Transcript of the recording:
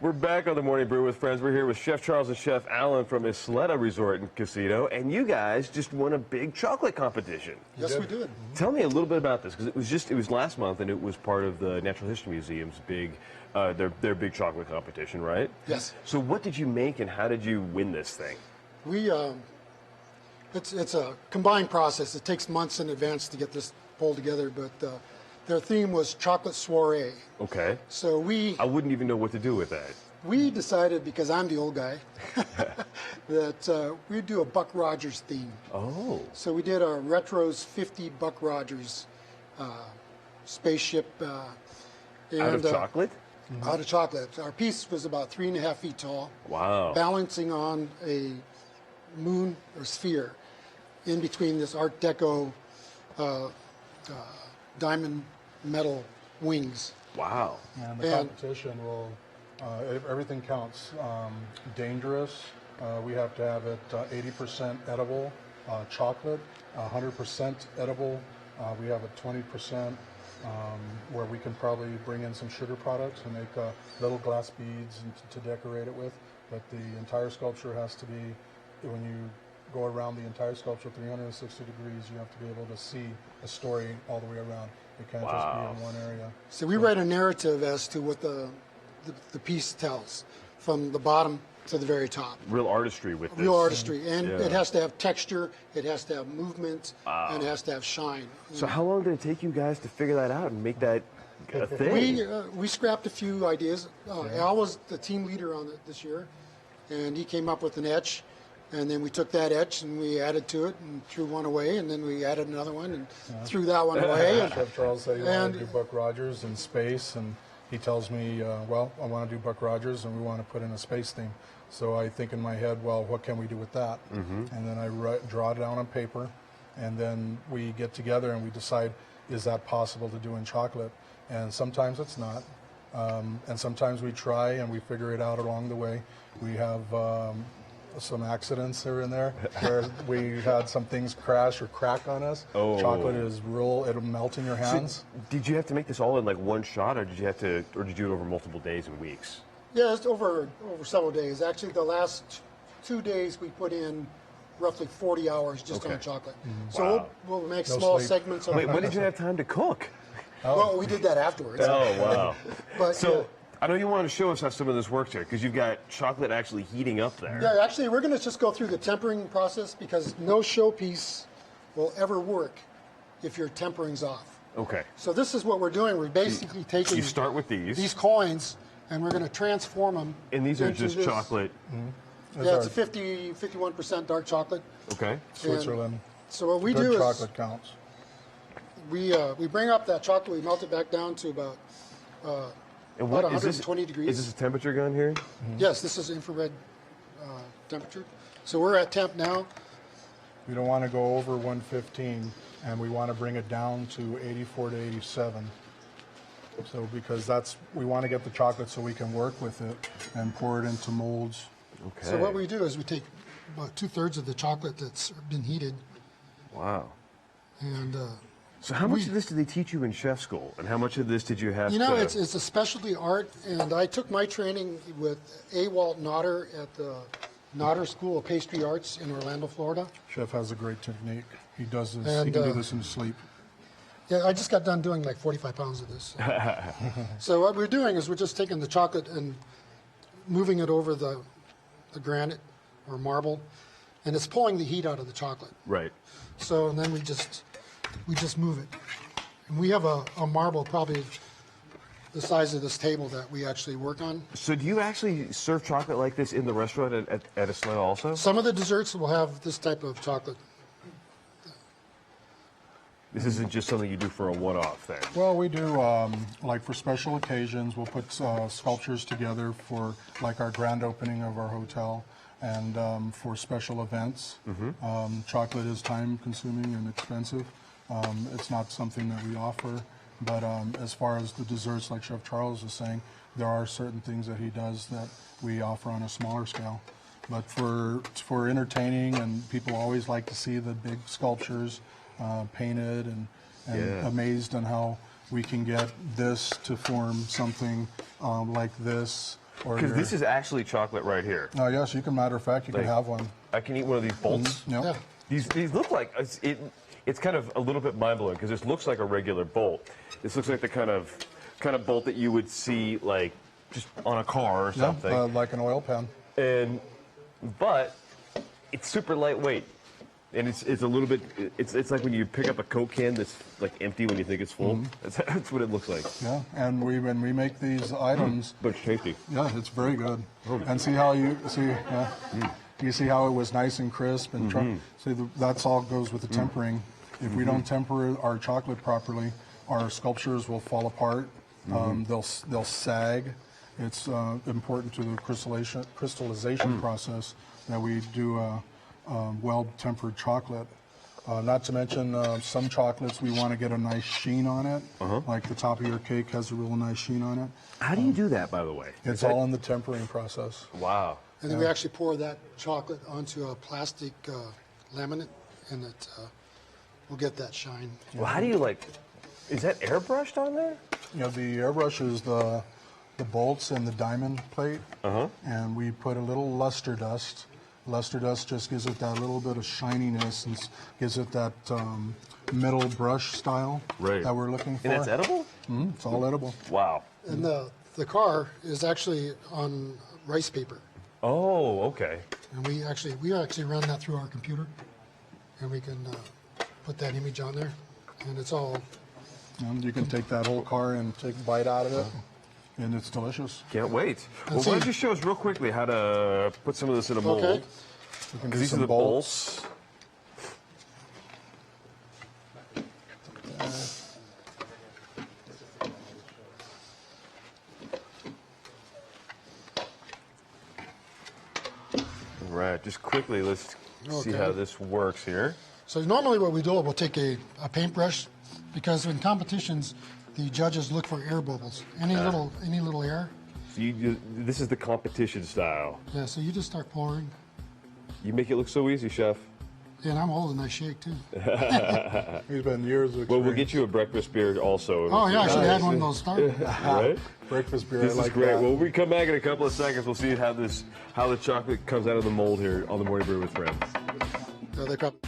We're back on the Morning Brew with Friends. We're here with Chef Charles and Chef Alan from Isleta Resort and Casino, and you guys just won a big chocolate competition. Yes, we did. Tell me a little bit about this, because it was last month, and it was part of the Natural History Museum's big, their big chocolate competition, right? Yes. So what did you make, and how did you win this thing? We, it's a combined process. It takes months in advance to get this pulled together, but their theme was chocolate soiree. Okay. So I wouldn't even know what to do with that. we decided, because I'm the old guy, that we'd do a Buck Rogers theme. Oh. So we did our Retros 50 Buck Rogers spaceship. Out of chocolate? Out of chocolate. Our piece was about 3.5 feet tall. Wow. Balancing on a moon or sphere in between this Art Deco diamond metal wings. Wow. And the competition will, everything counts. Dangerous, we have to have it 80% edible. Chocolate, 100% edible. We have a 20% where we can probably bring in some sugar products and make little glass beads to decorate it with. But the entire sculpture has to be, when you go around the entire sculpture 360 degrees, you have to be able to see a story all the way around. It can't just be in one area. So we write a narrative as to what the piece tells, from the bottom to the very top. Real artistry with this. Real artistry, and it has to have texture, it has to have movement, and it has to have shine. So how long did it take you guys to figure that out and make that a thing? We scrapped a few ideas. Al was the team leader on it this year, and he came up with an etch. And then we took that etch and we added to it and threw one away, and then we added another one and threw that one away. And, Chef Charles said he wanted to do Buck Rogers in space, and he tells me, well, I want to do Buck Rogers and we want to put in a space theme. So I think in my head, well, what can we do with that? And then I draw it down on paper, and then we get together and we decide, is that possible to do in chocolate? And sometimes it's not. And sometimes we try and we figure it out along the way. We have some accidents here and there where we had some things crash or crack on us. Chocolate is real, it'll melt in your hands. So did you have to make this all in like one shot, or did you do it over multiple days and weeks? yeah, it's over several days. Actually, the last 2 days we put in roughly 40 hours just on chocolate. So we'll make small segments of Wait, when did you have time to cook? Well, we did that afterwards. Oh, wow. But So I know you wanted to show us how some of this works here, because you've got chocolate actually heating up there. yeah, actually, we're going to just go through the tempering process, because no showpiece will ever work if your tempering's off. Okay. So this is what we're doing. We're basically taking You start with these coins, and we're going to transform them. And these are into just this. chocolate. Yeah, it's a 51% dark chocolate. Okay. Switzerland. So what we Good do chocolate counts. is we bring up that chocolate, we melt it back down to about And about what is 120 degrees. Is this a temperature gun here? Yes, this is infrared temperature. So we're at temp now. We don't want to go over 115, and we want to bring it down to 84 to 87. So because we want to get the chocolate so we can work with it and pour it into molds. Okay. So what we do is we take about 2/3 of the chocolate that's been heated, Wow. and So how much of this did they teach you in chef school, and how much of this did you have you know, to... it's a specialty art, and I took my training with A. Walt Nodder at the Nodder School of Pastry Arts in Orlando, Florida. Chef has a great technique. He does this. And, he can do this in his sleep. Yeah, I just got done doing like 45 pounds of this. So what we're doing is we're just taking the chocolate and moving it over the granite or marble, and it's pulling the heat out of the chocolate. Right. So and then we just move it. And we have a marble probably the size of this table that we actually work on. So do you actually serve chocolate like this in the restaurant at Isleta also? Some of the desserts will have this type of chocolate. This isn't just something you do for a one-off thing. Well, we do, like for special occasions, we'll put sculptures together for like our grand opening of our hotel, and for special events. Chocolate is time consuming and expensive. It's not something that we offer, but as far as the desserts, like Chef Charles is saying, there are certain things that he does that we offer on a smaller scale. But for entertaining, and people always like to see the big sculptures painted, and amazed on how we can get this to form something like this Or Because this is actually chocolate right here. yes, you can. Matter of fact, you can Like- have one. I can eat one of these bolts. Yep. Yeah. These look like it's kind of a little bit mind blowing because this looks like a regular bolt. This looks like the kind of bolt that you would see like just on a car or something. Yeah, like an oil pan. But it's super lightweight, and it's a little bit. It's like when you pick up a Coke can that's like empty when you think it's full. That's what it looks like. Yeah, and when we make these items, But it's tasty. yeah, it's very good. And see how you see. You see how it was nice and crisp and see that's all goes with the tempering. If we don't temper our chocolate properly, our sculptures will fall apart. They'll sag. It's important to the crystallization process that we do a well-tempered chocolate. Not to mention some chocolates we want to get a nice sheen on it. Like the top of your cake has a real nice sheen on it. How do you do that, by the way? It's all in the tempering process. Wow. And then we actually pour that chocolate onto a plastic laminate, and it will get that shine. Well, how do you is that airbrushed on there? You know, the airbrush is the bolts and the diamond plate, and we put a little luster dust. Luster dust just gives it that little bit of shininess and gives it that metal brush style that we're looking for. And that's edible? It's all edible. Wow. And the car is actually on rice paper. Oh, okay. And we actually run that through our computer, and we can put that image on there, and it's all. And you can take that whole car and take a bite out of it, and it's delicious. Can't wait. Well, see. why don't you show us real quickly how to put some of this in a mold? Okay. You can do These are some the bolts. All right, just quickly, let's see Okay. how this works here. So normally what we do, we'll take a paintbrush, because in competitions, the judges look for air bubbles. Any little air. So this is the competition style. Yeah, so you just start pouring. You make it look so easy, chef. And I'm old and I shake too. He's been years of experience. Well, we'll get you a breakfast beer also. Oh yeah, I should have had one of those started. Right? Breakfast beer. This I like is great. that. Well, when we come back in a couple of seconds, we'll see how the chocolate comes out of the mold here on the Morning Brew with Friends. They probably.